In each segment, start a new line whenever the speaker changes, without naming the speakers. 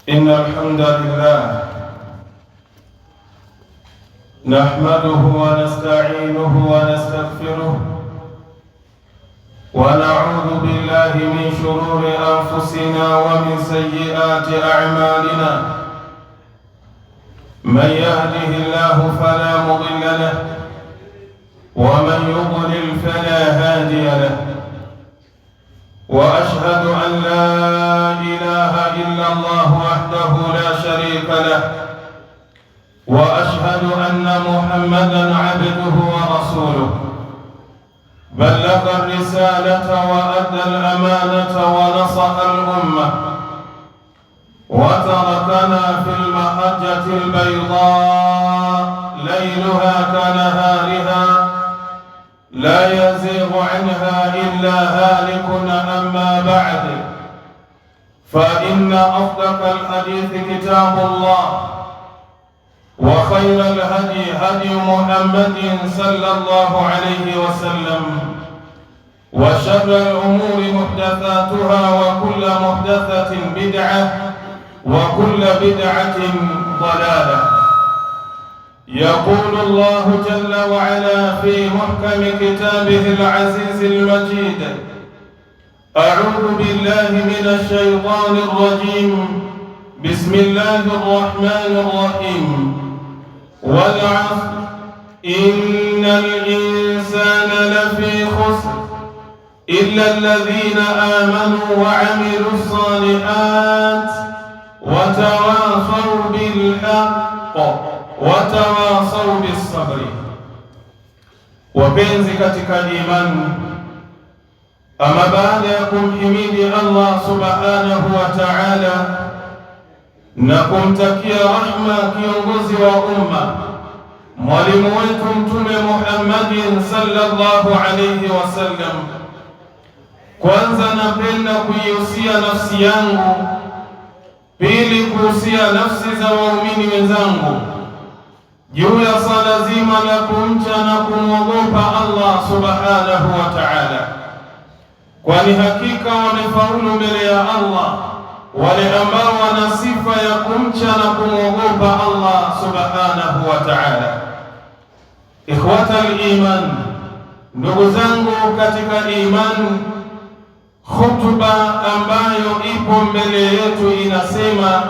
إن الحمد لله نحمده ونستعينه ونستغفره ونعوذ بالله من شرور أنفسنا ومن سيئات أعمالنا. من يهده الله فلا مضل له ومن يضلل فلا هادي له. وأشهد أن لا إله إلا الله وحده لا شريك له، وأشهد أن محمدًا عبده ورسوله، بلغ الرسالة وأدى الأمانة ونصح الأمة، وتركنا في المحجة البيضاء ليلها كنهارها لا يزيغ عنها إلا هالك. أما بعد، فإن أصدق الحديث كتاب الله، وخير الهدي هدي محمد صلى الله عليه وسلم، وشر الأمور محدثاتها، وكل محدثة بدعة، وكل بدعة ضلالة. يقول الله جل وعلا في محكم كتابه العزيز المجيد: أعوذ بالله من الشيطان الرجيم، بسم الله الرحمن الرحيم: والعصر إن الإنسان لفي خسر إلا الذين آمنوا وعملوا الصالحات وتواصوا بالحق وتواصوا بالصبر. Wapenzi katika imani, ama baada ya kumhimidi Allah subhanahu wa ta'ala na kumtakia rahma kiongozi wa umma, mwalimu wetu Mtume Muhammadin sallallahu alayhi wasallam, kwanza napenda kuihusia nafsi yangu, pili kuhusia nafsi za waumini wenzangu juu ya sala zima la kumcha na kumwogopa Allah subhanahu wa ta'ala, kwani hakika wamefaulu mbele ya Allah wale ambao wana sifa ya kumcha na kumwogopa Allah subhanahu wa ta'ala. Ikhwata al-iman, ndugu zangu katika imani, khutba ambayo ipo mbele yetu inasema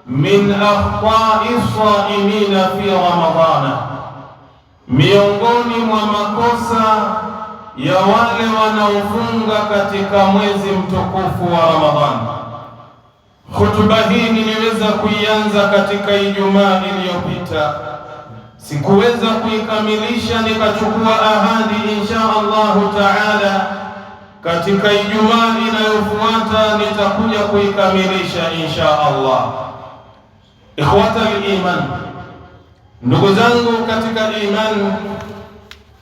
min akhta'i as-saimina fi Ramadana, miongoni mwa makosa ya wale wanaofunga katika mwezi mtukufu wa Ramadhani. Khutba hii niliweza kuianza katika Ijumaa iliyopita, sikuweza kuikamilisha, nikachukua ahadi insha Allahu taala katika Ijumaa inayofuata nitakuja kuikamilisha insha Allah. Ikhwata al-iman, ndugu zangu katika imani,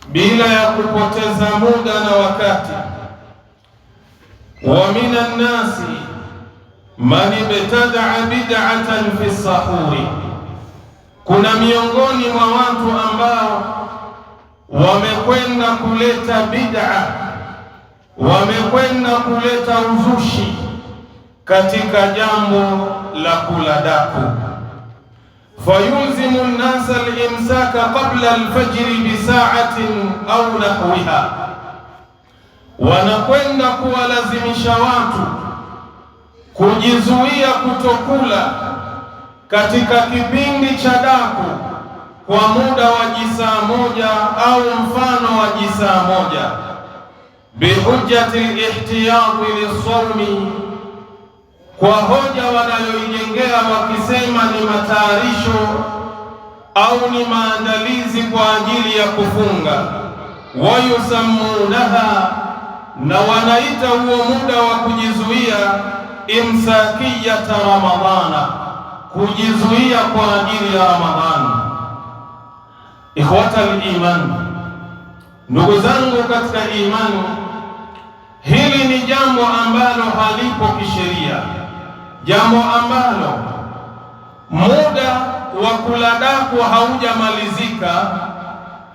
bila ya kupoteza muda na wakati, wa minan nasi man ibtada'a bid'atan fi sahuri, kuna miongoni mwa watu ambao wamekwenda kuleta bid'a, wamekwenda kuleta uzushi katika jambo la kula daku. فيلزم الناس الإمساك قبل الفجر بساعة أو نحوها, wanakwenda kuwalazimisha watu kujizuia kutokula katika kipindi cha daku kwa muda wa jisaa moja au mfano wa jisaa moja, bihujjati al-ihtiyati lis-sawmi, kwa hoja wanayoijengea wakisema ni matayarisho au ni maandalizi kwa ajili ya kufunga. Wayusammunaha, na wanaita huo muda wa kujizuia imsakiyata Ramadhana, kujizuia kwa ajili ya Ramadhani. Ikhwata al-iman, ndugu zangu katika imani, hili ni jambo ambalo halipo kisheria, jambo ambalo muda wa kula daku haujamalizika,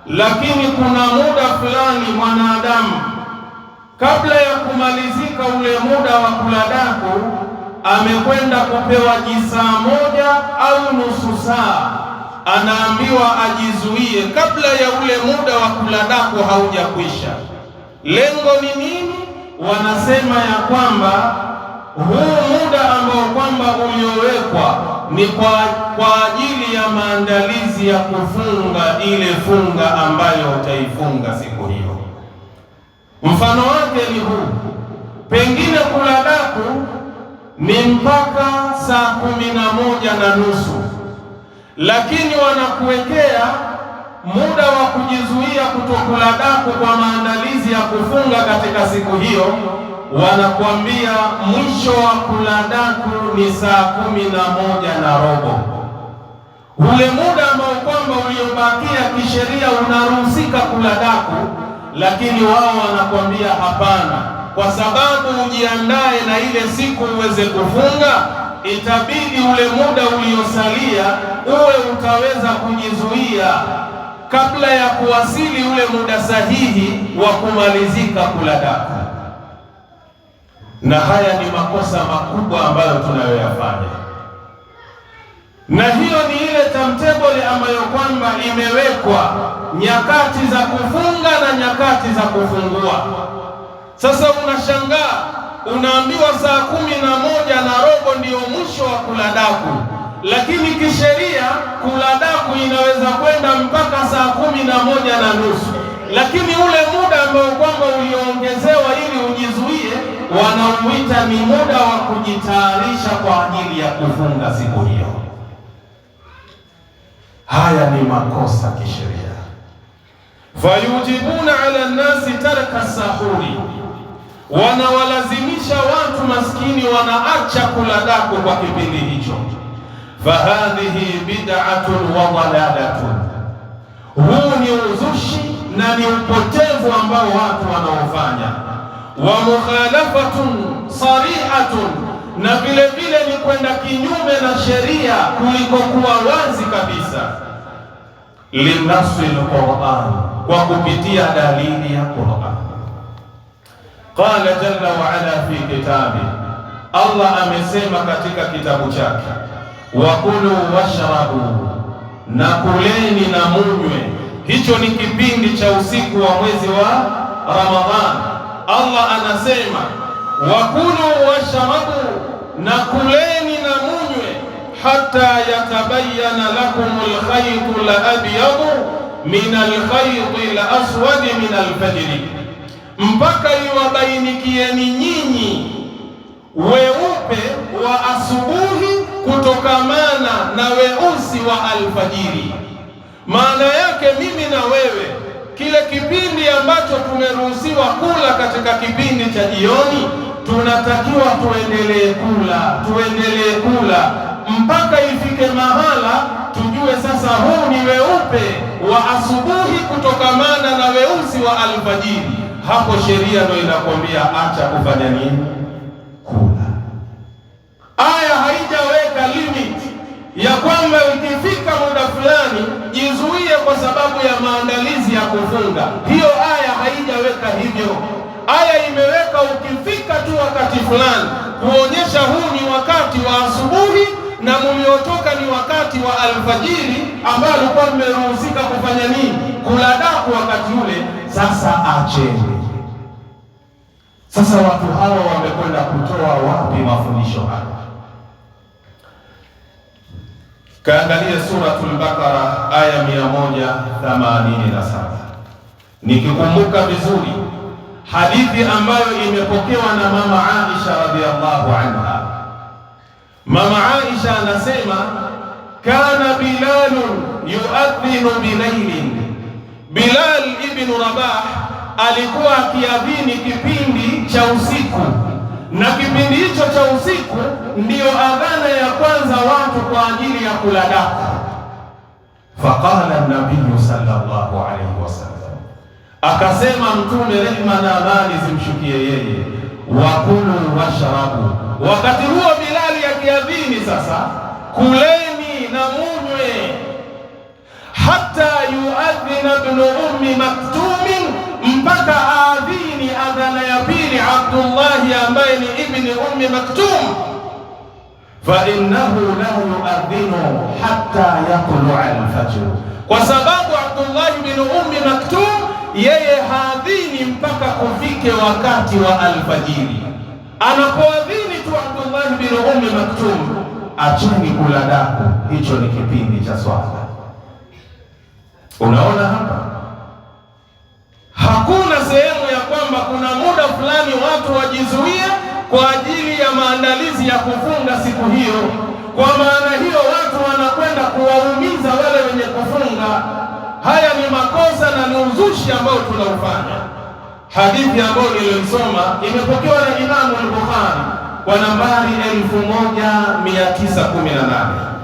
lakini kuna muda fulani mwanadamu kabla ya kumalizika ule muda wa kula daku amekwenda kupewa jisaa moja au nusu saa, anaambiwa ajizuie kabla ya ule muda wa kula daku haujakwisha. Lengo ni nini? Wanasema ya kwamba huu muda ambao kwamba uliowekwa ni kwa ajili ya maandalizi ya kufunga ile funga ambayo utaifunga siku hiyo. Mfano wake ni huu: pengine kula daku ni mpaka saa 11:30, lakini wanakuwekea muda wa kujizuia kutokula daku kwa maandalizi ya kufunga katika siku hiyo. Wanakuambia mwisho wa kula daku ni saa 11:15. Ule muda ambao kwamba uliobakia kisheria unaruhusika kula daku, lakini wao wanakuambia hapana, kwa sababu ujiandae na ile siku uweze kufunga, itabidi ule muda uliosalia uwe utaweza kujizuia kabla ya kuwasili ule muda sahihi wa kumalizika kula daku. Na haya ni makosa makubwa ambayo tunayoyafanya, na hiyo ni ile timetable ambayo kwamba imewekwa nyakati za kufunga na nyakati za kufungua. Sasa unashangaa unaambiwa saa 11:15 ndio mwisho wa kula daku, lakini kisheria kula daku inaweza kwenda mpaka saa 11:30, lakini ule muda ambao kwamba uliongezewa ili ujizuie wanauita ni muda wa kujitayarisha kwa ajili ya kufunga siku hiyo. Haya ni makosa kisheria. Fayujibuna ala nasi tarka sahuri, wanawalazimisha watu maskini wanaacha kula daku kwa kipindi hicho. Fahadhihi bid'atun wa dalalatun, huu ni uzushi na ni upotevu ambao watu wanaofanya. Wa mukhalafatun sarihatun, na vile vile ni kwenda kinyume na sheria kuliko kuwa wazi kabisa. Linasi al-Qur'an, kwa kupitia dalili ya Qur'an. Qala jalla wa ala fi kitabi, Allah amesema katika kitabu chake, wa kulu washrabu, na kuleni na munywe. Hicho ni kipindi cha usiku wa mwezi wa Ramadhani. Allah anasema wa kulu washrabu, na kuleni na munywe, hatta yatabayyana lakumul khaytul abyadu min al-khaytil aswadi min al-fajr, mpaka iwabainikieni nyinyi weupe wa asubuhi kutokamana na weusi wa alfajiri. Maana yake mimi na wewe, kile kipindi ambacho tumeruhusiwa kula katika kipindi cha jioni, tunatakiwa tuendelee kula mpaka ifike mahala tujue sasa huu ni weupe wa asubuhi kutokamana na weusi wa alfajiri. Hapo sheria ndio inakwambia acha kufanya nini? Kula. Aya haijaweka limit ya kwamba ukifika muda fulani jizuie kwa sababu ya maandalizi ya kufunga. Hiyo aya haijaweka hivyo. Aya imeweka ukifika tu wakati fulani, kuonyesha huu ni wakati wa asubuhi na mliotoka ni wakati wa alfajiri, ambao alikuwa mmeruhusika kufanya nini? Kula daku wakati ule. Sasa acheni. Sasa watu hawa wamekwenda kutoa wapi mafundisho haya? Kaangalia Suratul Baqara aya 187. Nikikumbuka vizuri hadithi ambayo imepokewa na mama Aisha radhiallahu anha. Mama Aisha anasema kana Bilal yuadhinu bilailin, Bilal ibn Rabah alikuwa akiadhini kipindi cha usiku, na kipindi hicho cha usiku ndiyo adhana ya kwanza watu kwa ajili ya kula daku. Faqala an-nabiy sallallahu alayhi wasallam, akasema Mtume, rehma na amani zimshukie yeye, wa kulu washrabu. Wakati huo Bilali akiadhini sasa, kuleni na munywe, hata yuadhina ibn ummi maktumin, mpaka aadhini adhana ya pili Abdullahi ambaye ni ibn ummi maktum. fa innahu la yu'adhinu hatta yatlu'a al-fajr, kwa sababu Abdullah bin Maktum yeye haadhini mpaka kufike wakati wa alfajiri. Anapoadhini tu Abdullah bin Maktum, acheni kula daku, hicho ni kipindi cha swala. Unaona hapa hakuna sehemu ya kwamba kuna muda fulani watu wajizuia kwa ajili ya maandalizi ya kufunga siku hiyo. Kwa maana hiyo watu wanakwenda kuwaumiza wale wenye kufunga. Haya ni makosa na ni uzushi ambao tunaufanya. Hadithi ambayo nilisoma imepokewa na Imam al-Bukhari kwa nambari 1918.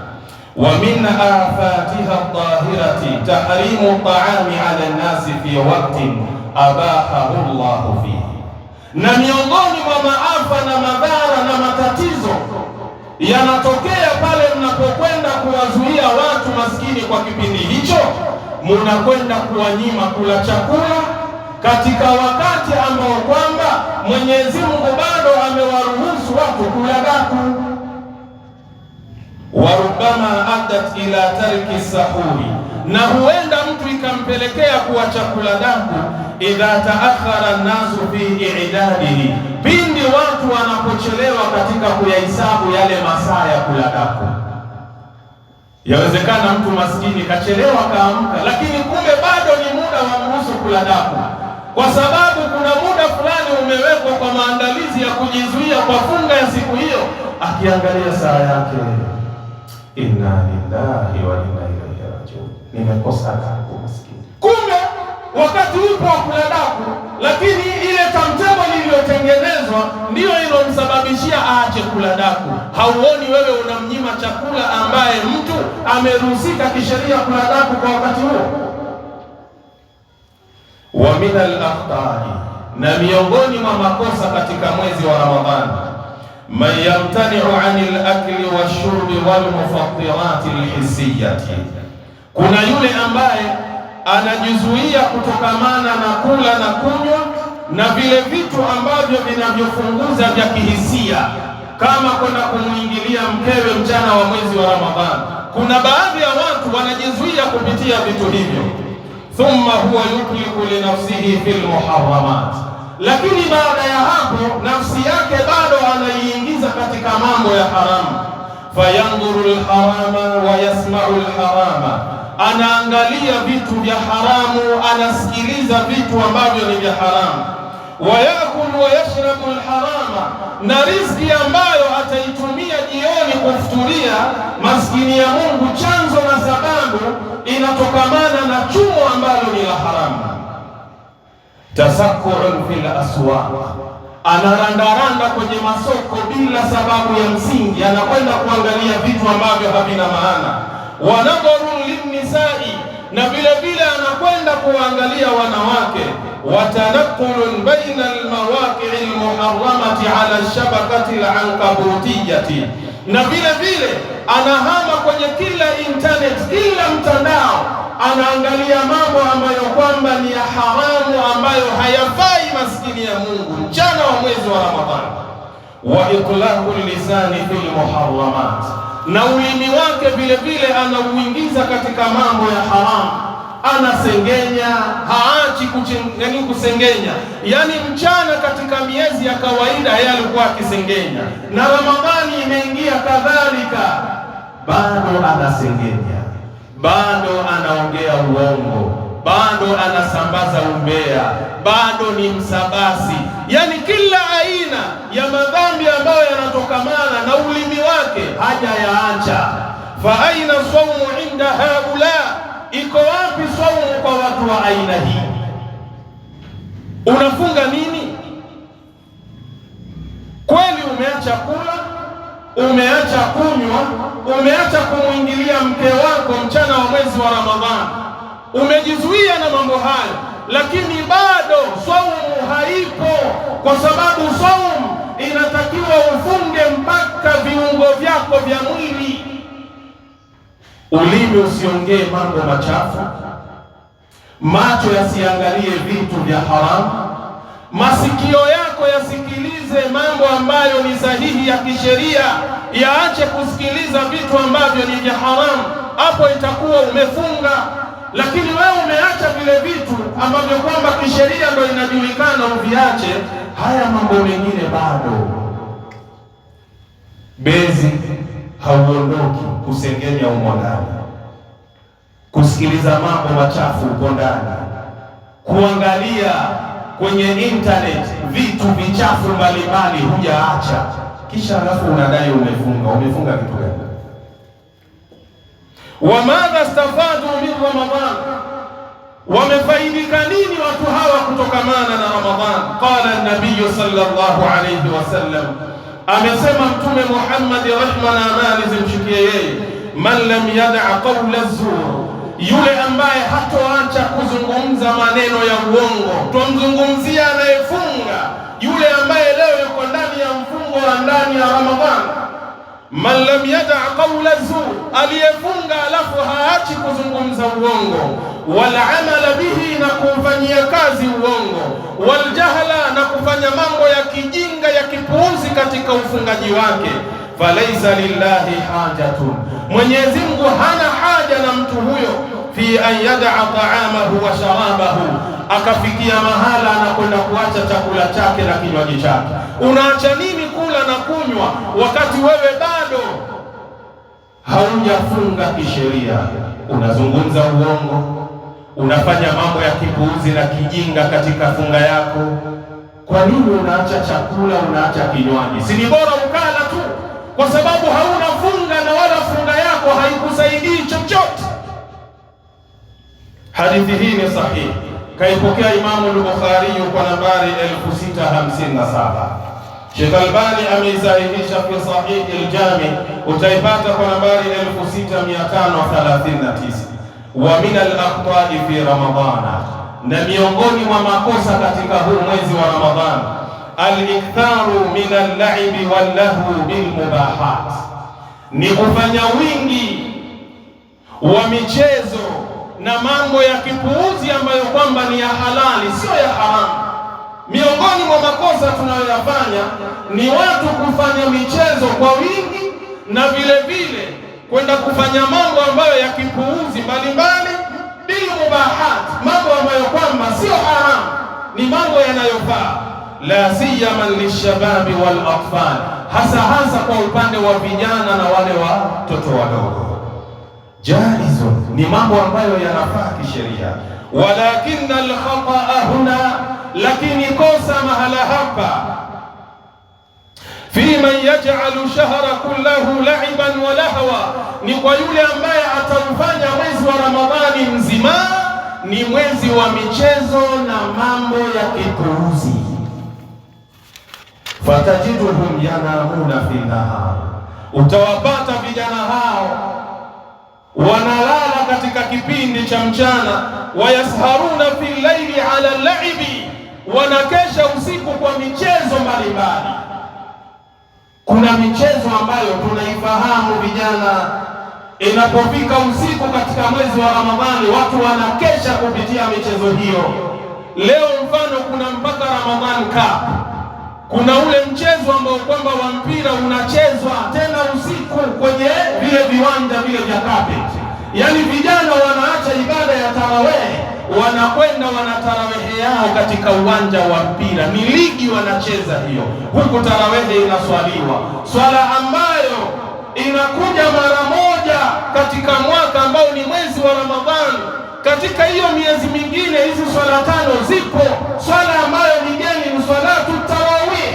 Wa min afatiha at-tahirati tahrimu at-ta'ami 'ala an-nasi fi waqtin abahahu Allah fihi, na miongoni mwa maafa na madhara na matatizo yanatokea pale mnapokwenda kuwazuia watu maskini kwa kipindi hicho, munakwenda kuwanyima kula chakula katika wakati ambao kwamba Mwenyezi Mungu bado amewaruhusu watu kula daku. Wa rubbama addat ila tarki sahuri, na huenda mtu ikampelekea kuacha kula daku idha taakhara an-nasu fi i'dadihi, pindi watu wanapochelewa katika kuyahesabu yale masaa ya kula daku. Yawezekana mtu maskini kachelewa kaamka, lakini kumbe bado ni muda wa kuruhusu kula daku, kwa sababu kuna muda fulani umewekwa kwa maandalizi ya kujizuia kwa funga ya siku hiyo. Akiangalia saa yake, inna lillahi wa inna ilaihi rajiun, nimekosa daku maskini. Kumbe wakati upo wa kula daku, lakini ile timetable iliyotengenezwa ndiyo ilomsababishia aache kula daku. Hauoni wewe unamnyima chakula ambaye mtu ameruhusika kisheria kula daku kwa wakati huo? Wa min al-akhtari, na miongoni mwa makosa katika mwezi wa Ramadhani, man yamtani'u 'anil akli washurbi wal mufattirati al-hissiyati, kuna yule ambaye anajizuia kutokamana na kula na kunywa na vile vitu ambavyo vinavyofunguza vya kihisia, kama kwenda kumwingilia mkewe mchana wa mwezi wa Ramadhani. Kuna baadhi ya watu wanajizuia kupitia vitu hivyo. Thumma huwa yukliku li nafsihi fil muharramat, lakini baada ya hapo nafsi yake bado anaiingiza katika mambo ya haramu. Fayanduru al-harama wa yasma'u al-harama, anaangalia vitu vya haramu, anasikiliza vitu ambavyo ni vya haramu. Wayakulu wa yashrabu al-harama, na riziki ambayo ataitumia jioni kufuturia, maskini ya Mungu, chanzo na sababu inatokamana na chumo ambalo ni la haramu. Tasakkurun fil aswaq, anarandaranda kwenye masoko bila sababu ya msingi, anakwenda kuangalia vitu ambavyo havina maana. Wa nadharu linnisai, na vile vile anakwenda kuangalia wanawake. Wa tanaqulun baina almawaqi'i almuharramati ala shabakati alankabutiyati, na vile vile anahama kwenye kila internet, kila mtandao, anaangalia mambo ambayo kwamba ni ya haramu, ambayo hayafai maskini ya Mungu mchana wa mwezi wa Ramadhani. Wa itlaqu lisani fil muharramat, na ulimi wake vile vile anauingiza katika mambo ya haramu. Anasengenya, haachi kusengenya. Yani mchana katika miezi ya kawaida yeye alikuwa akisengenya, na Ramadhani imeingia kadhalika, bado anasengenya, bado anaongea uongo, bado anasambaza umbea, bado ni msabasi. Yani kila aina ya madhambi ambayo yanatokamana na ulimi wake hajayaacha. Fa aina sawmu inda haula, iko wapi saumu kwa watu wa aina hii? Unafunga nini? Kweli umeacha kula, umeacha kunywa, umeacha kumwingilia mke wako mchana wa mwezi wa Ramadhani, umejizuia na mambo hayo, lakini bado saumu haipo, kwa sababu saumu inatakiwa ufunge mpaka viungo vyako vya mwili. Ulimi usiongee mambo machafu, macho yasiangalie vitu vya haramu, masikio yako yasikilize mambo ambayo ni sahihi ya kisheria, yaache kusikiliza vitu ambavyo ni vya haramu, hapo itakuwa umefunga. Lakini wewe umeacha vile vitu ambavyo kwamba kisheria ndio inajulikana uviache, haya mambo mengine bado. Bezi hauondoki, kusengenya umo ndani, kusikiliza mambo machafu uko ndani, kuangalia kwenye internet vitu vichafu mbalimbali hujaacha, kisha alafu unadai umefunga. Umefunga kitu gani? Wamadha stafadu min Ramadhan, wamefaidika nini watu hawa kutokamana na Ramadhan? Qala an-nabiy sallallahu alayhi wasallam, amesema Mtume Muhammad, rehma na amani zimshikie yeye, man lam yad'a qawla az-zur, yule ambaye hatoacha kuzungumza maneno ya uongo. Tumzungumzia anayefunga, yule ambaye leo yuko ndani ya mfungo wa ndani ya Ramadhan. Man lam yad'a qawla az-zur, aliyefunga alafu haachi kuzungumza uongo, wal amala bihi, na kufanyia kazi uongo, wal jahla, na kufanya mambo ya kijinga ya kipuuzi katika ufungaji wake, falaysa lillahi hajatun, Mwenyezi Mungu hana haja na mtu huyo, fi an yad'a ta'amahu wa sharabahu, akafikia mahala anakwenda kuacha chakula chake na kinywaji chake. Unaacha nini kula na kunywa wakati wewe bado haujafunga kisheria? Unazungumza uongo, unafanya mambo ya kipuuzi na kijinga katika funga yako. Kwa nini unaacha chakula, unaacha kinywaji? Si ni bora ukala tu, kwa sababu hauna funga na wala funga yako haikusaidii chochote. Hadithi hii ni sahihi, kaipokea Imamu al-Bukhari kwa nambari 6057. Sheikh Albani ameisahihisha fi Sahih al-Jami, utaipata kwa nambari 6539. Wa min al-akhta'i fi Ramadana, na miongoni mwa makosa katika huu mwezi wa Ramadhan, al-iktharu min al-la'ibi wal-lahu bil mubahat, ni kufanya wingi wa michezo na mambo ya kipuuzi ambayo kwamba ni ya halali, sio ya haramu. Miongoni mwa makosa tunayoyafanya ni watu kufanya michezo kwa wingi, na vile vile kwenda kufanya mambo ambayo ya kipuuzi mbalimbali, bil mubahat, mambo ambayo kwamba sio haramu, ni mambo yanayofaa. La siyama lishababi wal atfal, hasa kwa upande wa vijana na wale watoto wadogo. Jaizu, ni mambo ambayo yanafaa kisheria. Walakinna al-khata'a huna, lakini kosa mahala hapa, fi man yaj'alu shahra kullahu la'iban wa lahwa, ni kwa yule ambaye ataufanya mwezi wa Ramadhani mzima ni mwezi wa michezo na mambo ya kipuuzi. Fatajiduhum yanamuna fi nahar, utawapata vijana hao wanalala katika kipindi cha mchana, wayasharuna fi llaili ala laibi, wanakesha usiku kwa michezo mbalimbali. Kuna michezo ambayo tunaifahamu vijana, inapofika usiku katika mwezi wa Ramadhani watu wanakesha kupitia michezo hiyo. Leo mfano kuna mpaka Ramadhan Cup, kuna ule mchezo ambao kwamba wa mpira unachezwa tena usiku kwenye vile viwanja vile vya carpet. Yaani vijana wanaacha ibada ya tarawih, wanakwenda wanatarawehe yao katika uwanja wa mpira. Ni ligi wanacheza hiyo, huku tarawehe inaswaliwa, swala ambayo inakuja mara moja katika mwaka ambao ni mwezi wa Ramadhani. Katika hiyo miezi mingine hizi swala tano zipo, swala ambayo ni geni ni swalatu tarawih,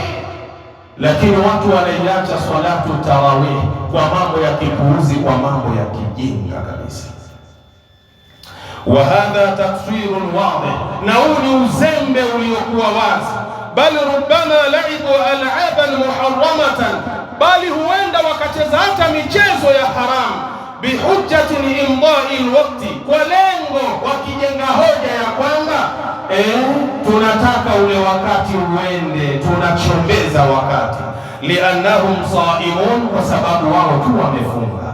lakini watu wanaiacha swalatu tarawih kwa mambo ya kipuuzi, kwa mambo ya kijinga kabisa. Wa hadha tafsirun wadih, na huu ni uzembe uliokuwa wazi. Bal rubbama laibu al'aban muharramatan, bali huenda wakacheza hata michezo ya haramu, bihujjatin imdai alwaqti, kwa lengo wakijenga hoja ya kwamba tunataka ule wakati uende, tunachombeza wakati, liannahum saimun, kwa sababu wao tu wamefunga.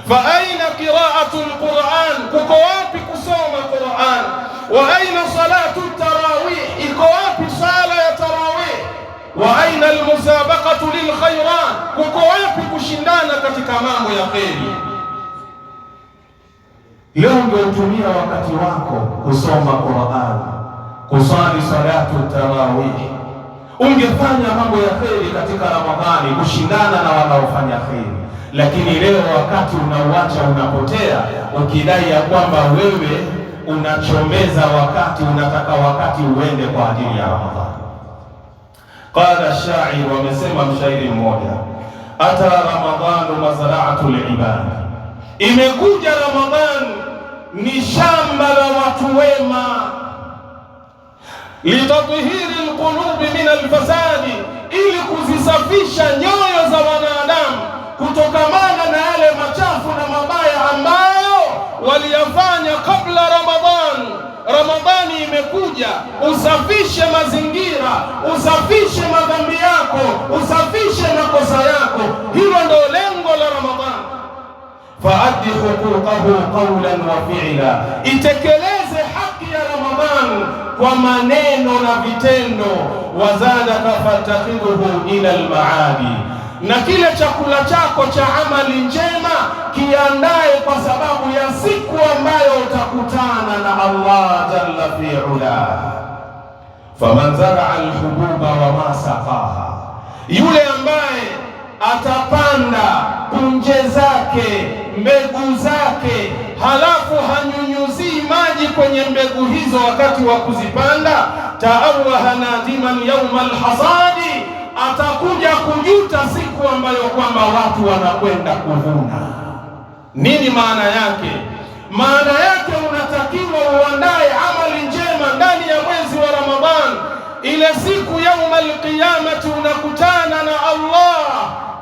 Fa aina qira'atu alquran, kuko wapi kusoma Quran? Wa aina salatu tarawih, iko wapi sala ya tarawih? Wa aina almusabaqatu lilkhairat, kuko wapi kushindana ya kheri. Leo ungeutumia wakati wako kusoma Qur'an, kusali salatu tarawih, ungefanya mambo ya kheri katika Ramadhani kushindana na wanaofanya kheri. Lakini leo wakati unauacha unapotea, ukidai ya kwamba wewe unachomeza wakati, unataka wakati uende kwa ajili ya Ramadhani. Qala shair, wamesema mshairi mmoja, ata Ramadhanu mazra'atul ibad, imekuja Ramadhani ni shamba la watu wema, litathhiri alqulubi min alfasadi, ili kuzisafisha nyoyo za wanadamu kutokamana na yale machafu na mabaya ambayo waliyafanya kabla Ramadhani. Ramadhani imekuja usafishe mazingira, usafishe madhambi yako, usafishe makosa yako. Hilo ndio lengo la Ramadhani. Faaddi huquqahu qawlan wa fi'la, itekeleze haki ya Ramadhani kwa maneno na vitendo. Wazadaka fatakhiduhu ila almaadi, na kile chakula chako cha amali njema kiandae kwa sababu ya siku ambayo utakutana na Allah jalla fi'ala. Faman zara'a alhububa wa ma saqaha, yule ambaye atapanda punje zake, mbegu zake, halafu hanyunyuzii maji kwenye mbegu hizo wakati wa kuzipanda, ta'awaha nadiman yawma alhasadi, atakuja kujuta siku ambayo kwamba watu wanakwenda kuvuna. Nini maana yake? Maana yake unatakiwa uandae amali njema ndani ya mwezi wa Ramadhani. Ile siku yauma alqiyamati unakutana na Allah,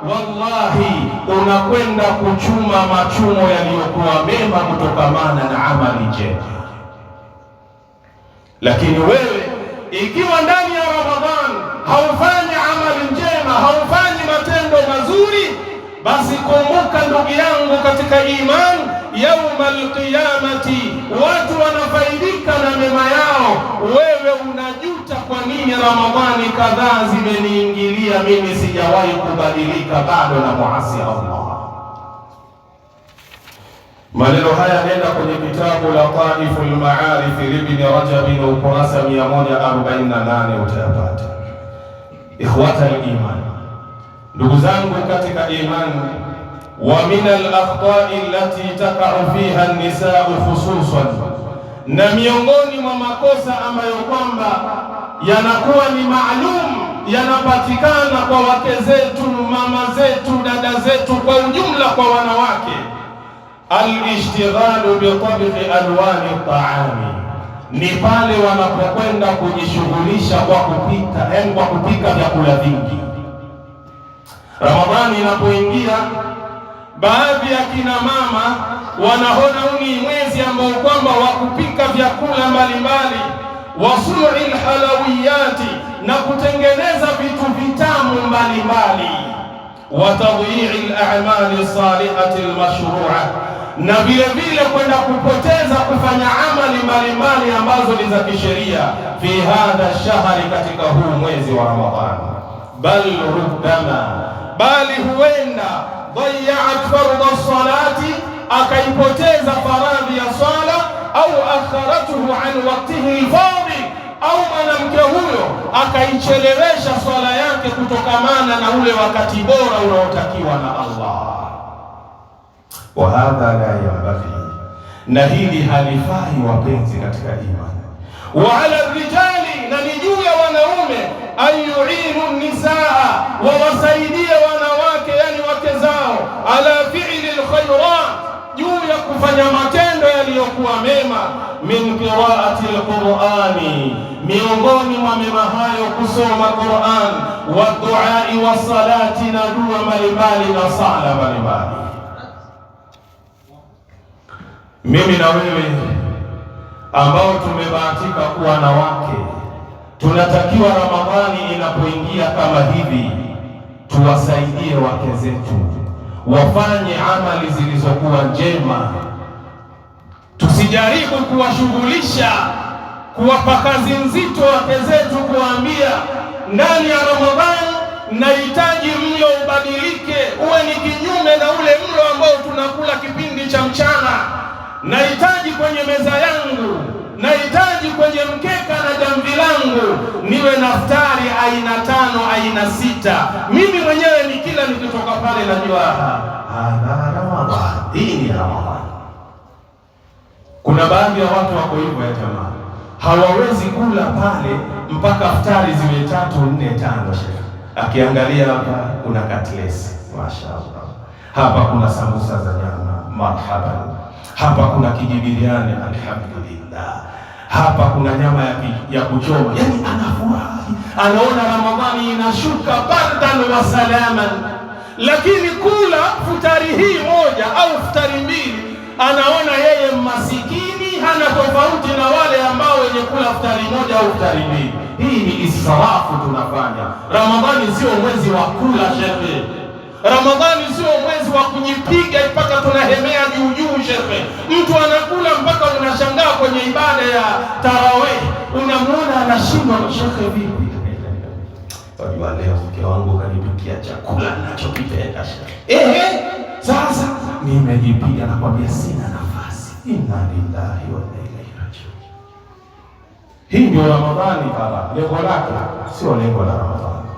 wallahi unakwenda kuchuma machumo yaliyokuwa mema kutokamana na amali njema. Lakini wewe ikiwa ndani ya Ramadhani haufanyi amali njema, haufanyi matendo mazuri, basi kumbuka ndugu yangu katika imani, yauma alqiyamati watu wanafaidika na mema yao, wewe unajuta, kwa nini Ramadhani kadhaa zimeniingilia mimi sijawahi kubadilika, bado na muasi Allah. Maneno haya nenda kwenye kitabu Lataiful Ma'arif Ibn Rajab ukurasa 148 utayapata. Ikhwata al-iman, ndugu zangu katika imani, wa min al-akhta'i allati taqa'u fiha an-nisaa khususan, na miongoni mwa makosa ambayo kwamba yanakuwa ni maalum, yanapatikana kwa wake zetu, mama zetu, dada zetu, kwa ujumla kwa wanawake, al-ishtighalu bi tabqi alwani at-ta'ami, ni pale wanapokwenda kujishughulisha kwa kupika, kwa kupika vyakula vingi. Ramadhani inapoingia, baadhi ya kina mama wanaona huu ni mwezi ambao kwamba wa kupika vyakula mbalimbali, wasu'il halawiyati, na kutengeneza vitu vitamu mbalimbali, wa tadhi'il a'mali salihati al-mashru'a, na vile vile kwenda kupoteza kufanya amali mbalimbali ambazo ni za kisheria fi hadha shahri, katika huu mwezi wa Ramadhani. Bal rubbama, bali huenda dhayat fardha salati, akaipoteza faradhi ya swala, au akharatuhu an waqtihi al-fadil, au mwanamke huyo akaichelewesha swala yake kutokamana na ule wakati bora unaotakiwa na Allah. Wa hadha la yanbaghi, na hili halifai wapenzi katika imani. Wa ala rijali, na ni juu ya wanaume, ayu'inu nisaa, wawasaidie wanawake, yani wake zao, ala fi'li alkhairat, juu ya kufanya matendo yaliyokuwa mema, min qira'ati alqur'ani, miongoni mwa mema hayo kusoma Qur'an, wa du'a wa salati, na dua mbalimbali na sala mbalimbali. Mimi na wewe ambao tumebahatika kuwa na wake, tunatakiwa Ramadhani inapoingia kama hivi, tuwasaidie wake zetu wafanye amali zilizokuwa njema. Tusijaribu kuwashughulisha, kuwapa kazi nzito wake zetu, kuwaambia ndani ya Ramadhani nahitaji mlo ubadilike, uwe ni kinyume na ule mlo ambao nahitaji kwenye meza yangu, nahitaji kwenye mkeka na jamvi langu niwe na iftari aina 5 aina 6. Mimi mwenyewe nikila nikitoka pale najua hadha Ramadhan, hii ni Ramadhan. Kuna baadhi ya watu wako hivyo ya jamaa, hawawezi kula pale mpaka iftari ziwe 3, 4, 5. Sheikh akiangalia hapa kuna katlesi, mashaallah, hapa kuna sambusa za nyama, marhaban, hapa kuna kijibiriani, alhamdulillah, hapa kuna nyama ya kuchoma. Yani anafurahi, anaona Ramadhani inashuka bardan wa salaman. Lakini kula futari hii moja au futari mbili, anaona yeye masikini, hana tofauti na wale ambao wenye kula futari moja au futari mbili. Hii ni israfu tunafanya. Ramadhani sio mwezi wa kula shehe. Ramadhani sio mwezi wa kujipiga mpaka tunahemea juu juu shehe. Mtu anakula mpaka unashangaa kwenye ibada ya tarawih, unamuona anashindwa, shehe vipi? Wajua leo mke wangu kanipikia chakula ninachokipenda shehe. Sasa nimejipiga, nakwambia sina nafasi. Inna lillahi wa inna ilaihi rajiun. Hii ndio Ramadhani baba, lengo lake sio lengo la Ramadhani.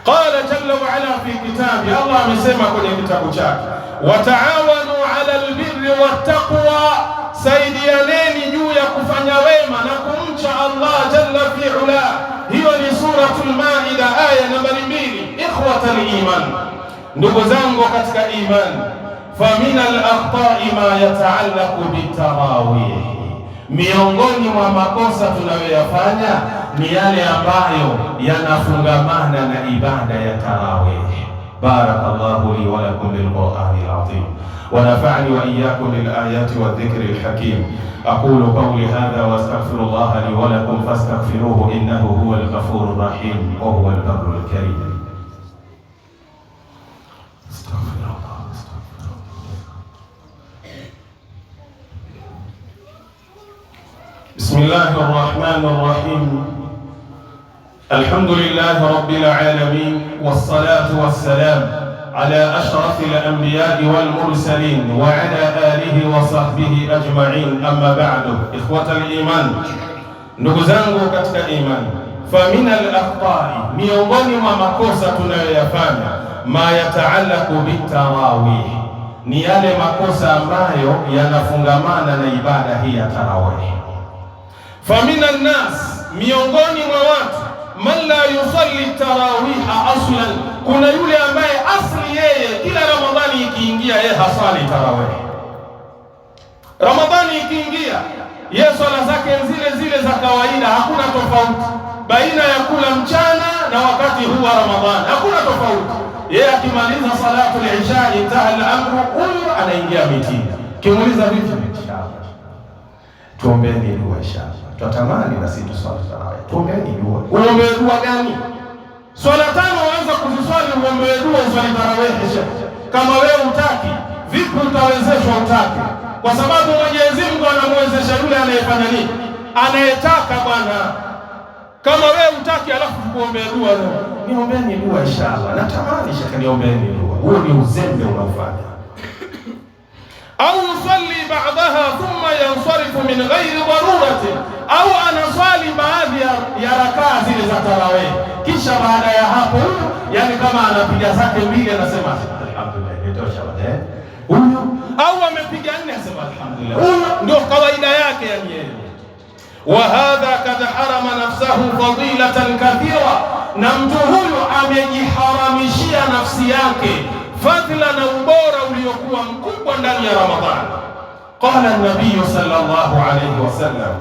Qala jalla wa ala fi kitabi, Allah amesema kwenye kitabu chake, wa taawanu ala albirri wattaqwa, saidianeni juu ya kufanya wema na kumcha Allah jalla fi ula. Hiyo ni suratul Maida aya nambari 2. Ikhwatal iman, ndugu zangu katika imani, fa min al-akhta'i ma yata'allaqu bitarawih, miongoni mwa makosa tunayoyafanya ni yale ambayo yanafungamana na ibada ya tarawih. Barakallahu li wa lakum bil Qur'anil azim wa nafa'ani wa iyyakum bil ayati wa dhikril hakim. Aqulu qawli hadha wa astaghfirullaha li wa lakum fastaghfiruhu innahu huwal ghafurur rahim wa huwal barrul karim. Bismillahir rahmanir rahim. Alhamdulillahi rabbil alamin, wassalatu wassalam ala ashrafil anbiya'i wal mursalin wa ala alihi wa sahbihi ajma'in, amma ba'du. Ikhwatal iman, ndugu zangu katika imani, fa min al-akhta'i, miongoni mwa makosa tunayoyafanya, ma yataallaqu bitarawih, ni yale makosa ambayo yanafungamana na ibada hii ya tarawih. Fa min an-nas, miongoni mwa watu, man la yusalli tarawiha aslan, kuna yule ambaye asli yeye kila Ramadhani ikiingia yeye hasali tarawih. Ramadhani ikiingia yeye swala zake zile za kawaida, hakuna tofauti baina ya kula mchana na wakati huu wa Ramadhani, hakuna tofauti. Yeye akimaliza salatu al-isha intaha al-amru, huyu anaingia mitini. Kimuuliza vipi? Inshallah tuombeeni dua, inshallah tutamani na sisi tuswali tarawih. Tuombeeni dua. Uombe dua gani? Swala 5 uanza kuziswali, uombe dua uswali tarawih. Kama wewe utaki, vipi utawezeshwa? Utaki, kwa sababu Mwenyezi Mungu anamwezesha yule anayefanya nini, anayetaka bwana. Kama wewe utaki alafu kuombe dua, niombeeni dua inshallah, natamani shaka niombeeni dua. Huo ni uzembe unaofanya. Au yusalli ba'daha thumma yansarifu min ghairi darurati, au anaswali baadhi ya rakaa zile za tarawih, kisha baada ya hapo, yani kama anapiga zake 2 anasema alhamdulillah, nitosha baadaye huyo, au amepiga 4 anasema alhamdulillah. Huyo ndio kawaida yake yani yeye. Wa hadha kad harama nafsahu fadilatan kathira, na mtu huyo amejiharamishia nafsi yake fadhila na ubora uliokuwa mkubwa ndani ya Ramadhani. Qala an-nabiy sallallahu alayhi wasallam,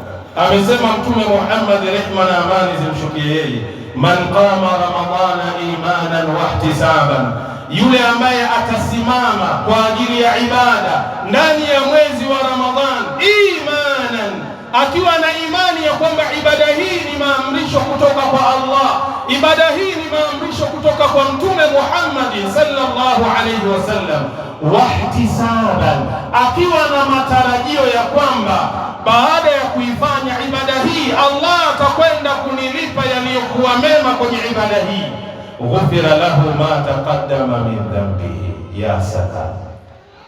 amesema Mtume Muhammad, rehma na amani zimshukie yeye, man qama ramadhana imanan wa ihtisaban, yule ambaye atasimama kwa ajili ya ibada ndani ya mwezi wa Ramadhani, imanan, akiwa na imani ya kwamba ibada hii ni maamrisho kutoka kwa Allah, ibada hii ni maamrisho kutoka kwa Mtume Muhammad sallallahu alayhi wasallam, wahtisaban, akiwa na matarajio ya kwamba baada ya kuifanya ibada hii Allah atakwenda kunilipa yaliyokuwa mema kwenye ibada hii, ghufira lahu ma taqaddama min dhanbihi. Ya salam,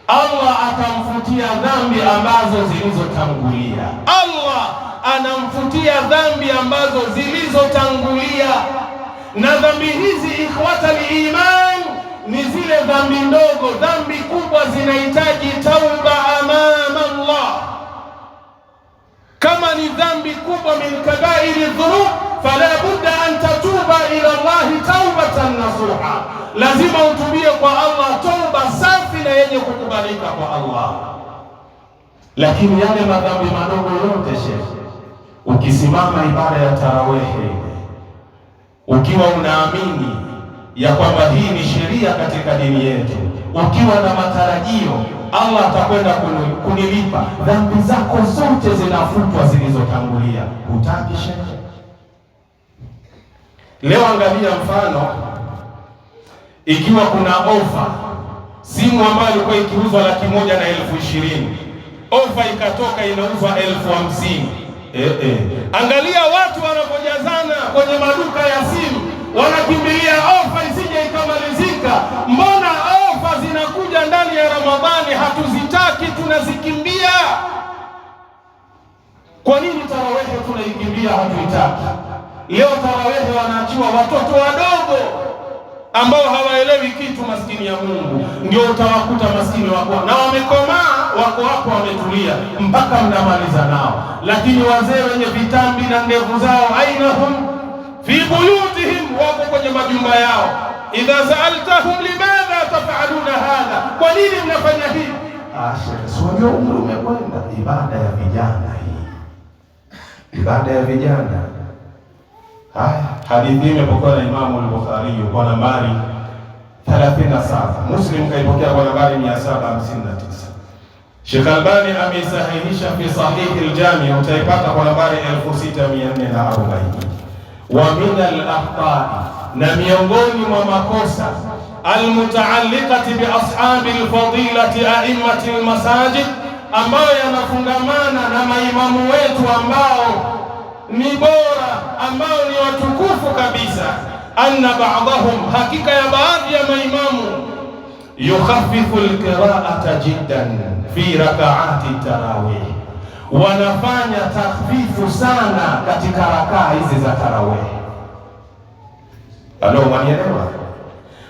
Allah atamfutia dhambi ambazo zilizotangulia. Allah anamfutia dhambi ambazo zilizotangulia, na dhambi hizi ikhwatal iman ni zile dhambi ndogo. Dhambi kubwa zinahitaji tauba amama Allah. Kama ni dhambi kubwa min kabairi dhunub, fala budda an tatuba ila Allah taubatan nasuha, lazima utubie kwa Allah tauba safi na yenye kukubalika kwa Allah. Lakini yale madhambi madogo yote shekhi, ukisimama ibada ya tarawehe ukiwa unaamini ya kwamba hii ni sheria katika dini yetu, ukiwa na matarajio Allah atakwenda kunilipa dhambi zako zote zinafutwa zilizotangulia, hutaki shekhe. Leo angalia mfano, ikiwa kuna ofa, simu ambayo ilikuwa ikiuzwa 120,000, ofa ikatoka inauzwa 50,000. Angalia watu wanapojazana kwenye maduka ya simu, wanakimbilia ofa isije ikamalizika. Mbona ofa zinakuja ndani ya Ramadhani hatuzitaki, tunazikimbia? Kwa nini tarawehe tunaikimbia, hatuitaki? Leo tarawehe wanaachiwa watoto wadogo ambao hawaelewi kitu, maskini ya Mungu. Ndio utawakuta maskini wako na wamekomaa, wako hapo wametulia mpaka mnamaliza nao. Lakini wazee wenye vitambi na ndevu zao, ainahum fi buyutihim, wako kwenye majumba yao. Idha sa'altahum limadha taf'aluna hadha, kwa nini mnafanya hivi? Sio umri umekwenda. Ibada ya vijana hii, ibada ya vijana. Haya, hadithi imepokewa na Imamu al-Bukhari kwa nambari 37, Muslim kaipokea kwa nambari 759. Sheikh Albani amesahihisha fi Sahih al-Jami, utaipata kwa nambari 6440. Wa min al-akhta', na miongoni mwa makosa al-mutaalliqati bi ashabi al-fadilati a'immati al-masajid, ambayo yanafungamana na maimamu wetu ambao ni bora, ambao ni watukufu kabisa. Anna ba'dahum, hakika ya baadhi ya maimamu, yukhaffifu al-qira'ata jiddan fi rak'ati tarawih, wanafanya takhfifu sana katika rakaa hizi za tarawih. Alo, mwanielewa?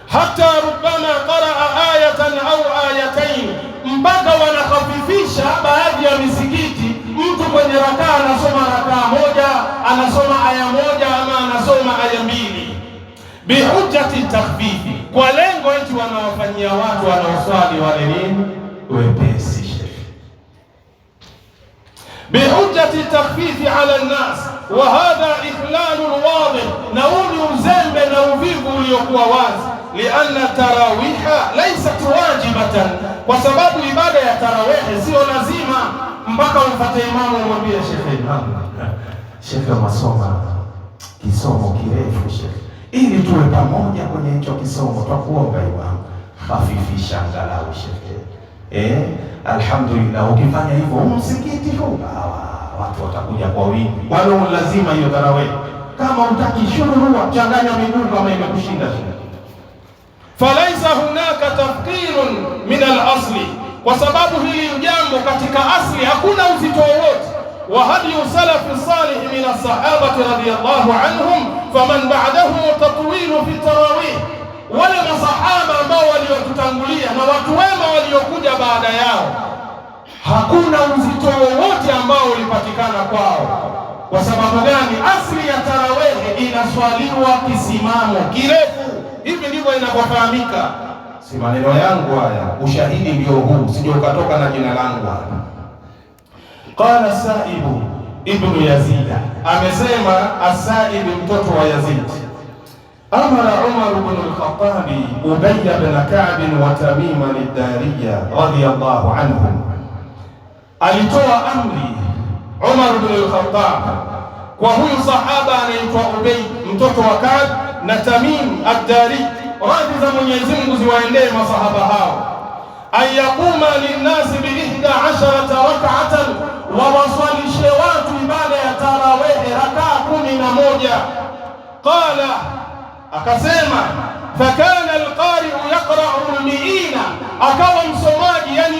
Hata rubama qaraa ayatan au ayatayn, mpaka wanakhafifisha baadhi ya misikiti. Mtu kwenye rakaa anasoma rakaa moja, anasoma aya moja, ama anasoma aya mbili, bihujjati takhfifi, kwa lengo eti wanawafanyia watu wanaoswali wale nini, wepesi. Bihujjati takhfifi ala an-nas, wa hadha iflalun wadih, na huu ni uzembe na uvivu uliokuwa wazi. Lianna tarawiha laysat wajibatan, kwa sababu ibada ya tarawihi sio lazima mpaka umfuate imamu umwambie shekhe masoma kisomo kirefu shekhe, ili tuwe pamoja kwenye hicho kisomo, twakuomba imamu khafifisha angalau shekhe. Alhamdulillah, ukifanya hivyo msikiti huu watu watakuja kwa wingi. Wala lazima hiyo tarawih. Kama utaki shurua, changanya miguu kama imekushinda shida. Falaisa hunaka tafkirun min al-asli, kwa sababu hili jambo katika asli hakuna uzito wowote. Wa hadi salafi salih min as-sahabati radiyallahu anhum faman ba'dahum tatwilu fi tarawih, wale masahaba ambao waliotutangulia na watu wema waliokuja baada yao, hakuna uzito wowote ambao ulipatikana kwao. Kwa sababu gani? Asli ya tarawehe inaswaliwa kisimamo kirefu. Hivi ndivyo inapofahamika. Si maneno yangu haya, ushahidi ndio huu, sije ukatoka na jina langu hapa. Qala Saibu ibn Yazid, amesema As-Saib mtoto wa Yazid, amara Umar ibn al-Khattab Ubay ibn Ka'b wa Tamim al-Dariya radiyallahu anhum, alitoa amri Umar ibn al-Khattab kwa huyu sahaba anaitwa Ubay mtoto wa Ka'b na Tamim ad-Dari, radhi za Mwenyezi Mungu ziwaendee masahaba hao, ayakuma linnasi bi 11 rak'atan, wa wasalishe watu ibada ya tarawih rakaa 11. Qala, akasema fakana alqari'u yaqra'u al-mi'ina, akawa msomaji yani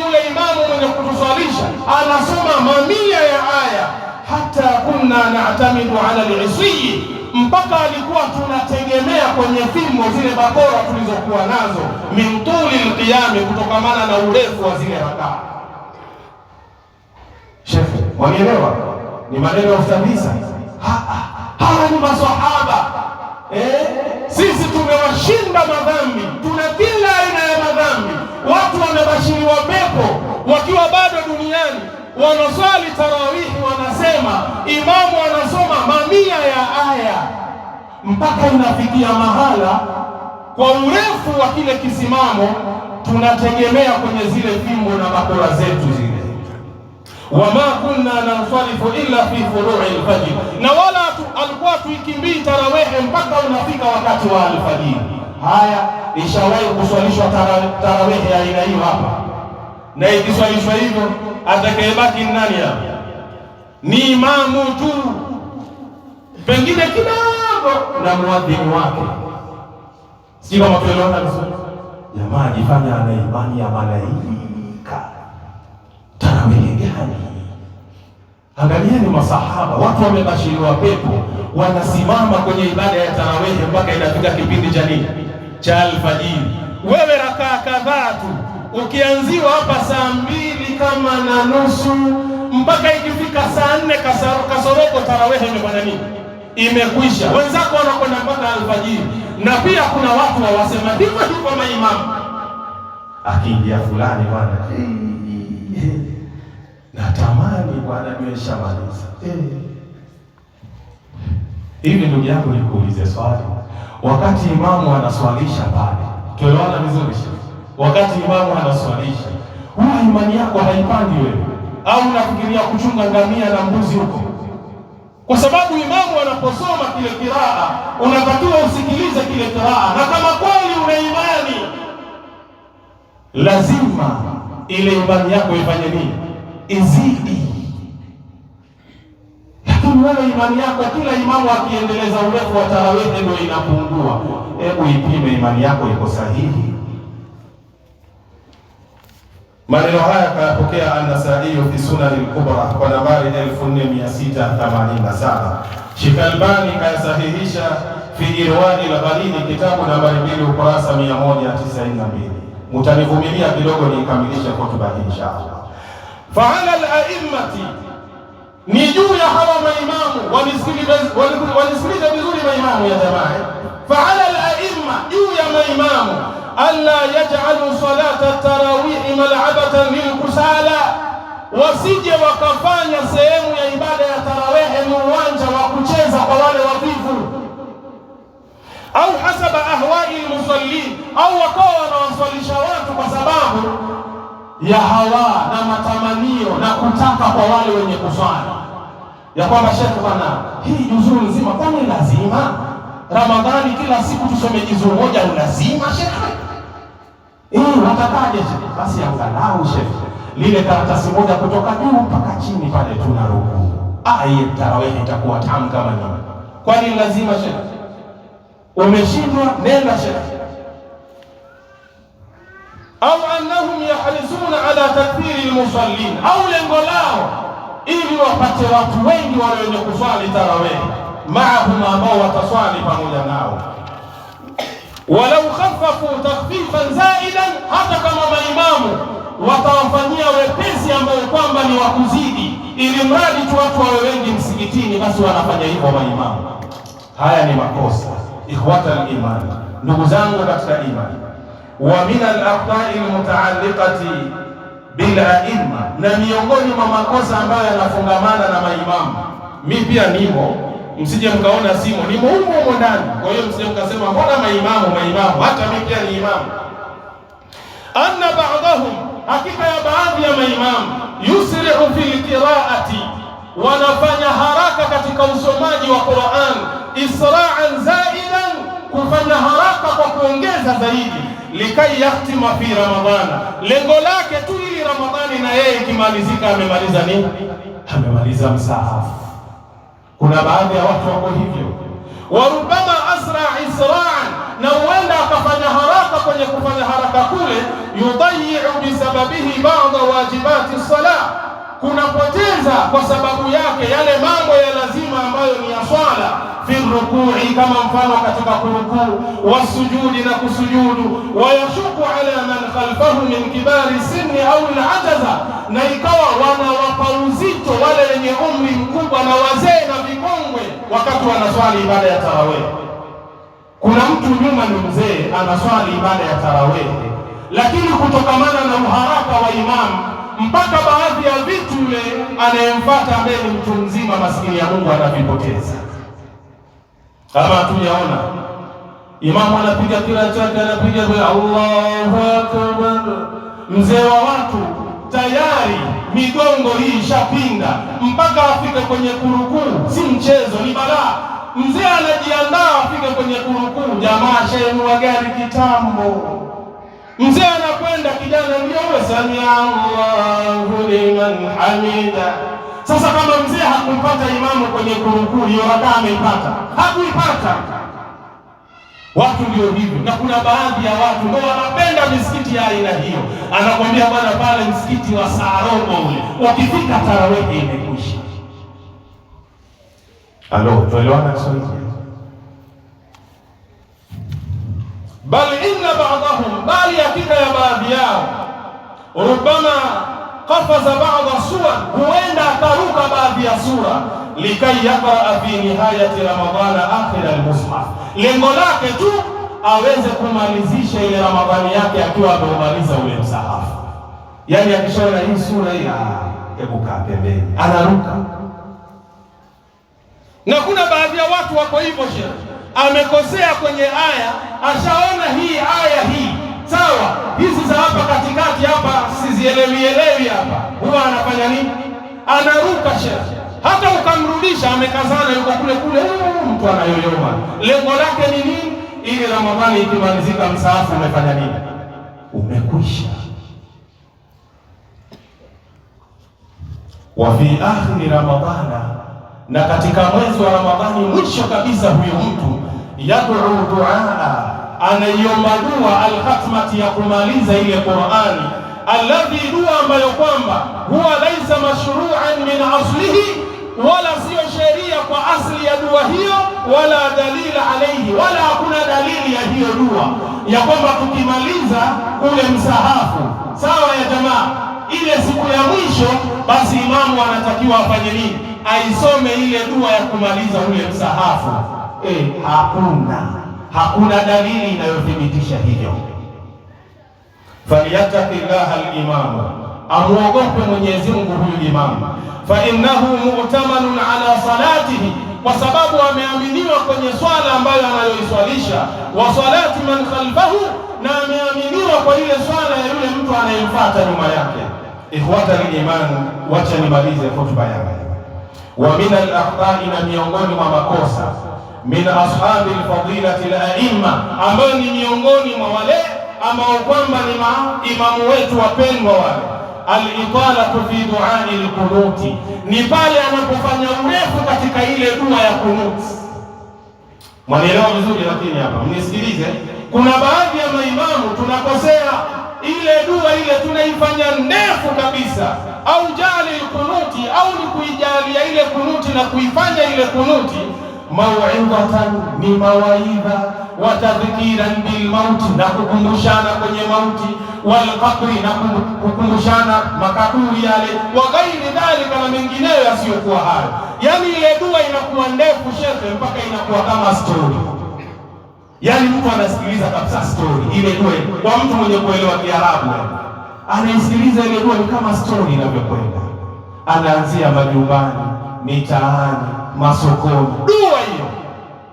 kunna na'tamidu ala al-'isyi, mpaka alikuwa tunategemea kwenye fimbo zile bakora tulizokuwa nazo, min tuli al-qiyam, kutokamana na urefu wa zile rakaa. Shekhe, wanielewa? Ni maneno ya ustadisa. Hawa ni maswahaba. Sisi tumewashinda madhambi, tuna kila aina ya madhambi. Watu wamebashiriwa pepo wakiwa bado duniani, wanaswali tarawihi, wanasema imamu anasoma mamia ya aya, mpaka inafikia mahala kwa urefu wa kile kisimamo tunategemea kwenye zile fimbo na bakora zetu zile. Wama kunna nansarifu illa fi furu'i al-fajr, na wala alikuwa tuikimbii tarawehe mpaka unafika wakati wa alfajiri. Haya, ishawahi kuswalishwa tarawehe ya aina hiyo hapa, na ikiswalishwa hivyo atakayebaki nani hapa? Ni imamu tu, pengine kidogo na muadhini wake. Si kama tuelewana vizuri? Jamaa jifanya ana imani ya malaika. Tarawehe gani? Angalieni masahaba, watu wamebashiriwa pepo, wanasimama kwenye ibada ya tarawehe mpaka inafika kipindi cha nini? Cha alfajiri. Wewe rakaa kadhaa tu, ukianziwa hapa saa 2:30 mpaka ikifika saa 4 kasorobo tarawehe imefanya nini? Imekwisha. Wenzako wanakwenda mpaka alfajiri. Na pia kuna watu wawasema hivyo hivyo maimamu, akiingia fulani bwana, natamani bwana nimeshamaliza. Hivi ndugu yangu, nikuulize swali. Wakati imamu anaswalisha pale, tuelewana vizuri? Wakati imamu anaswalisha, huwa imani yako haipandi wewe, au unafikiria kuchunga ngamia na mbuzi huko? Kwa sababu imamu anaposoma kile kiraa, unatakiwa usikilize kile kiraa, na kama kweli una imani, lazima ile imani yako ifanye nini? Izidi. Lakini wewe imani yako, kila imamu akiendeleza urefu wa tarawehe ndio inapungua. Hebu ipime imani yako iko sahihi. Maneno haya kayapokea An-Nasa'i fi Sunan al-Kubra kwa nambari 4687. Sheikh Albani kayasahihisha fi Irwani al-Ghalili, kitabu nambari 2 ukurasa 192. Mtanivumilia kidogo nikamilishe hotuba hii inshallah. Fa'ala al-a'immati, ni juu ya hawa maimamu, wanisikilize vizuri maimamu ya jamaa. Fa'ala al-a'imma, juu ya maimamu, alla yaj'alu salata at-tarawih mal'abatan lilkusala, wasije wakafanya sehemu ya ibada ya tarawehe ni uwanja wa kucheza kwa wale wavivu, au hasaba ahwa'i al-musallin, au wakawa wanawaswalisha watu kwa sababu ya hawa na matamanio na kutaka kwa wale wenye kuswali, ya kwamba shekhe bwana, hii juzuu nzima kwani lazima Ramadhani kila siku tusome juzuu moja? Lazima shekhe? Watakaje shekhe? Basi angalau shekhe, lile karatasi moja kutoka juu mpaka chini pale tuna rukuu. Hii tarawehe itakuwa tamu kama nini? Kwani lazima shekhe? Umeshindwa, nenda shekhe. Au annahum yahrisuna ala takfiri al-musallin, au lengo lao ili wapate watu wengi wale wenye kuswali tarawehe maahum, ambao wataswali pamoja nao. Walau khaffafu takhfifan zaidan, hata kama maimamu watawafanyia wepesi ambao kwamba ni wa kuzidi, ili mradi tu watu wawe wengi msikitini, basi wanafanya hivyo maimamu. Haya ni makosa, ikhwata al-iman, ndugu zangu katika imani. Wa min al-aqta'i al-muta'alliqati bil a'imma, na miongoni mwa makosa ambayo yanafungamana na maimamu, mimi pia nimo, msije mkaona simo, nimo humo ndani. Kwa hiyo msije mkasema mbona maimamu, hata mimi pia ni imamu. Anna ba'dahum, hakika ya baadhi ya maimamu, yusri'u fil qira'ati, wanafanya haraka katika usomaji wa Qur'an, isra'an zaidan, kufanya haraka kwa kuongeza zaidi, likai yahtima fi Ramadhana, lengo lake tu ili Ramadhani na yeye ikimalizika amemaliza nini? Amemaliza msahafu. Kuna baadhi ya watu wako hivyo. Warubama asra isra'an, na huenda akafanya haraka kwenye kufanya haraka kule, yudayyi'u bisababihi ba'da wajibati salah, kunapoteza kwa sababu yake yale mambo ya lazima ambayo ni ya swala, fi rukui, kama mfano katika kurukuu, wasujudi na kusujudu, wayashuku ala man khalfahu min kibari sinni au al-ajaza, na ikawa wanawapa uzito wale wenye umri mkubwa na wazee na vikongwe wakati wanaswali ibada ya tarawih. Kuna mtu nyuma ni mzee anaswali ibada ya tarawih, lakini kutokamana na uharaka wa imamu mpaka baadhi ya vitu yule anayemfuata ambaye ni mtu mzima maskini ya Mungu anavipoteza. Kama tunaona imamu anapiga kila chake, anapiga Allahu Akbar, mzee wa watu tayari migongo hii ishapinda mpaka afike kwenye kurukuu. Si mchezo, ni balaa. Mzee anajiandaa afike kwenye kurukuu, jamaa shainua gari kitambo. Mzee anakwenda, kijana ndio samia Allahu liman hamida. Sasa kama mzee hakumpata imamu kwenye kurukuu, hiyo rakaa ameipata? Hakuipata. Watu ndio hivyo, na kuna baadhi ya watu ndio wanapenda misikiti ya aina hiyo. Anakwambia bwana, pale msikiti wa Sarobo ule ukifika tarawih imekwisha. Alo, tuelewana Kiswahili? Bali inna ba'dahum, bali hakika ya baadhi yao, rubama qafaza ba'da suwar, huenda akaruka baadhi ya sura, likai yaqra fi nihayati Ramadhana akhir al-mushaf, lengo lake tu aweze kumalizisha ile Ramadhani yake akiwa ameumaliza ule msahafu. Yani akishaona hii sura hii, hebu kaa pembeni, anaruka. Na kuna baadhi ya watu wako hivyo, shehe amekosea kwenye aya, ashaona hii aya hii sawa, hizi za hapa katikati hapa sizielewi hapa, huwa anafanya nini? Anaruka shehe. Hata ukamrudisha amekazana, yuko kule kule, mtu anayoyoma. Lengo lake ni nini? Ili Ramadhani ikimalizika msaafu umefanya nini? Umekwisha. Wa fi akhir Ramadhana, na katika mwezi wa Ramadhani mwisho kabisa, huyo mtu yad'u du'a, anaiomba dua al-khatmati, ya kumaliza ile Qur'ani, alladhi, dua ambayo kwamba huwa laisa mashru'an min aslihi, wala sio sheria kwa asli ya dua hiyo, wala dalila alayhi, wala hakuna dalili ya hiyo dua ya kwamba tukimaliza ule msahafu sawa ya jamaa, ile siku ya mwisho basi imamu anatakiwa afanye nini? Aisome ile dua ya kumaliza ule msahafu. Hakuna dalili inayothibitisha hivyo. Falyattaqillaha al-imamu, amuogope Mwenyezi Mungu huyu imamu. Fa innahu mu'tamanun ala salatihi, kwa sababu ameaminiwa kwenye swala ambayo anayoiswalisha, wa salati man khalfahu, na ameaminiwa kwa ile swala ya yule mtu anayemfuata nyuma yake. Ikhwata al-iman, wacha nimalize hotuba yangu. Wa min al-akhta'i, na miongoni mwa makosa, min ashabi al-fadilati al-a'imma, ambayo ni miongoni mwa wale ambao kwamba ni imamu wetu wapendwa wale, al-italatu fi du'a'i al-qunuti, ni pale anapofanya urefu katika ile dua ya kunuti. Mwanielewa vizuri, lakini hapa mnisikilize. Kuna baadhi ya maimamu tunakosea, ile dua ile tunaifanya ndefu kabisa, au jali kunuti, au ni kuijalia ile kunuti na kuifanya ile kunuti mau'idhatan, ni mawaidha, wa tadhkiran bil mauti, na kukumbushana kwenye mauti, wal qabri, na kukumbushana makaburi yale, wa ghairi dhalika, na mengineyo yasiyokuwa hayo. Yani ile dua inakuwa ndefu shehe, mpaka inakuwa kama story. Yani mtu anasikiliza kabisa story ile dua. Kwa mtu mwenye kuelewa Kiarabu, anaisikiliza ile dua ni kama story inavyokwenda, anaanzia majumbani, mitaani, masokoni, dua hiyo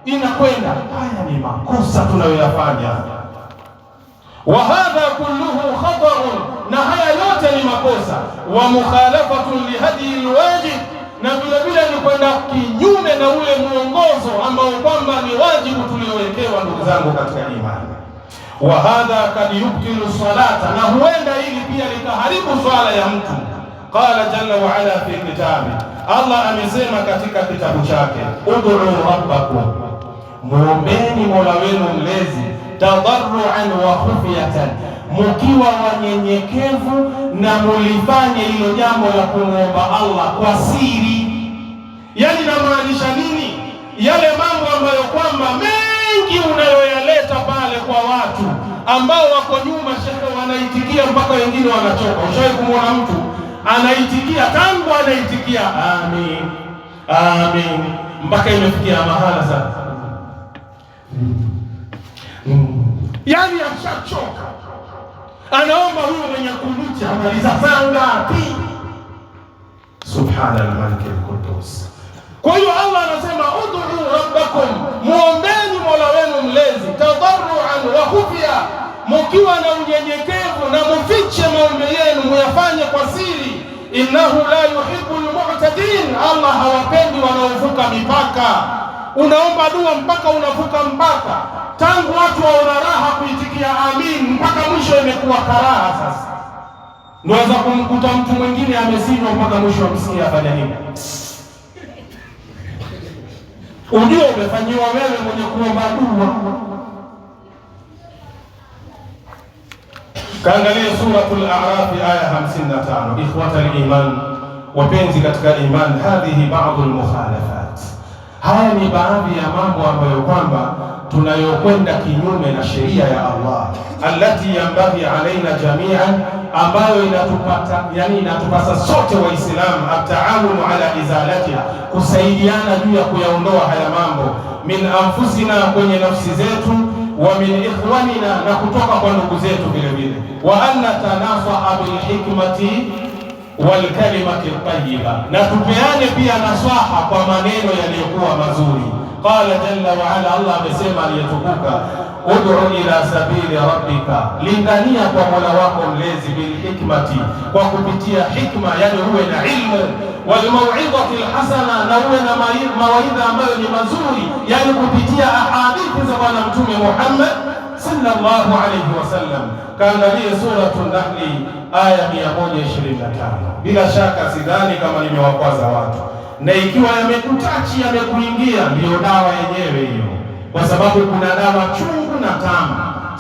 inakwenda. Haya ni makosa tunayoyafanya. Wa hadha kulluhu khatarun, na haya yote ni makosa. Wa mukhalafatun li hadi alwajib, na vile vile ni kwenda kinyume na ule muongozo ambao kwamba ni wajibu tuliowekewa, ndugu zangu katika imani. Wa hadha kad yubtilu salata, na huenda hili pia likaharibu swala ya mtu. Qala jalla wa ala fi kitabi, Allah amesema katika kitabu chake, ud'u rabbakum, muombeni Mola wenu mlezi, tadarruan wa khufyatan, mukiwa wanyenyekevu na mulifanye hilo jambo la kumwomba Allah kwa siri. Yani namaanisha nini? Yale mambo ambayo kwamba mengi unayoyaleta pale kwa watu ambao wako nyuma, shekhe, wanaitikia mpaka wengine wanachoka. Ushawahi kumwona mtu anaitikia, tangu anaitikia amin amin mpaka imefikia mahala sasa yani ashachoka, anaomba huyo mwenye kunuti amaliza saa ngapi? Subhanal Malik al-Quddus. Kwa hiyo Allah anasema ud'u rabbakum, muombeni Mola wenu mlezi, tadarruan wa khufya, mkiwa na unyenyekevu na mufiche maombi yenu, muyafanye kwa siri. Innahu la yuhibbul mu'tadin, Allah hawapendi wanaovuka mipaka. Unaomba dua mpaka unavuka mpaka, tangu watu waona raha kuitikia amin mpaka mwisho imekuwa karaha. Sasa unaweza kumkuta mtu mwingine amezinywa mpaka mwisho amsikia afanya nini? Ujue umefanyiwa wewe mwenye kuomba dua. Kaangalia suratul A'raf aya 55. Ikhwatal iman, wapenzi katika iman, hadhihi ba'dhu al-mukhalafat, haya ni baadhi ya mambo ambayo kwamba tunayokwenda kinyume na sheria ya Allah, allati yambaghi alaina jami'an, ambayo inatupasa sote Waislamu, at-ta'awunu ala izalatiha, kusaidiana juu ya kuyaondoa haya mambo, min anfusina, kwenye nafsi zetu, wa min ikhwanina, na kutoka kwa ndugu zetu vile vile, wa anna tanafa'a bil hikmati wal kalimati tayyiba, na tupeane pia nasaha kwa maneno yaliyokuwa mazuri. Qala jalla wa ala, Allah amesema aliyetukuka, ud'u ila sabili rabbika, lingania kwa Mola wako mlezi, bil hikmati, kwa kupitia hikma, yani uwe na ilmu, wal mau'izati alhasana, na uwe na mawaidha ambayo ni mazuri, yani kupitia ahadithi za Bwana Mtume Muhammad sallallahu alayhi wasallam. Kaangalia suratul Nahl aya 125. Bila shaka sidhani kama nimewakwaza watu, na ikiwa yamekutachi, yamekuingia, ndiyo dawa yenyewe hiyo, kwa sababu kuna dawa chungu na tamu,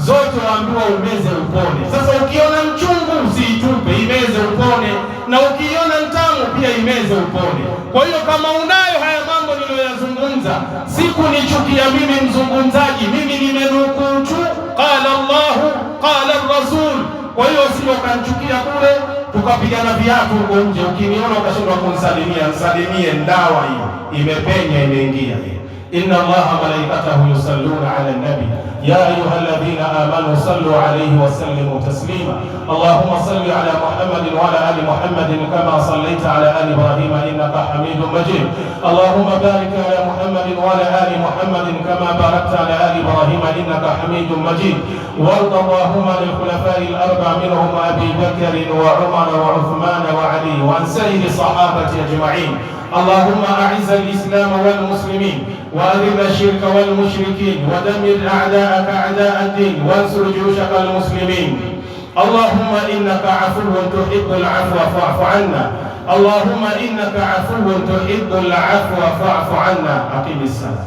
zote waambiwa umeze upone. Sasa ukiona mchungu usiitupe, imeze upone, na ukiona mtamu pia imeze upone. Kwa hiyo kama unayo haya mambo niliyoyazungumza, siku nichukia mimi mzungumzaji, mimi nimenukuu tu qala Allahu qala ar-rasul. Kwa hiyo sio kanchukia kule tukapigana viatu huko nje, ukiniona ukashindwa kumsalimia, msalimie, ndawa hiyo imepenya, imeingia. Inna Allaha malaikatahu yusalluna ala nabi ya ayyuhalladhina amanu sallu alayhi wa sallimu taslima. Allahumma salli ala Muhammadin wa ala ali Muhammadin kama sallaita ala ali Ibrahim innaka Hamidum Majid. Allahumma barik ala Muhammadin wa ala ali Muhammadin kama barakta ala ali Ibrahim innaka Hamidum Majid. Warda Allahumma lil khulafa'i al-arba'a minhum Abi Bakr wa Umar wa Uthman wa Ali wa an sayyidi sahabati ajma'in. اللهم أعز الإسلام والمسلمين وأذل الشرك والمشركين ودمر أعداءك أعداء الدين وانصر جيوشك المسلمين. اللهم إنك عفو تحب العفو فاعف عنا. اللهم إنك عفو تحب العفو فاعف عنا. أقم الصلاة.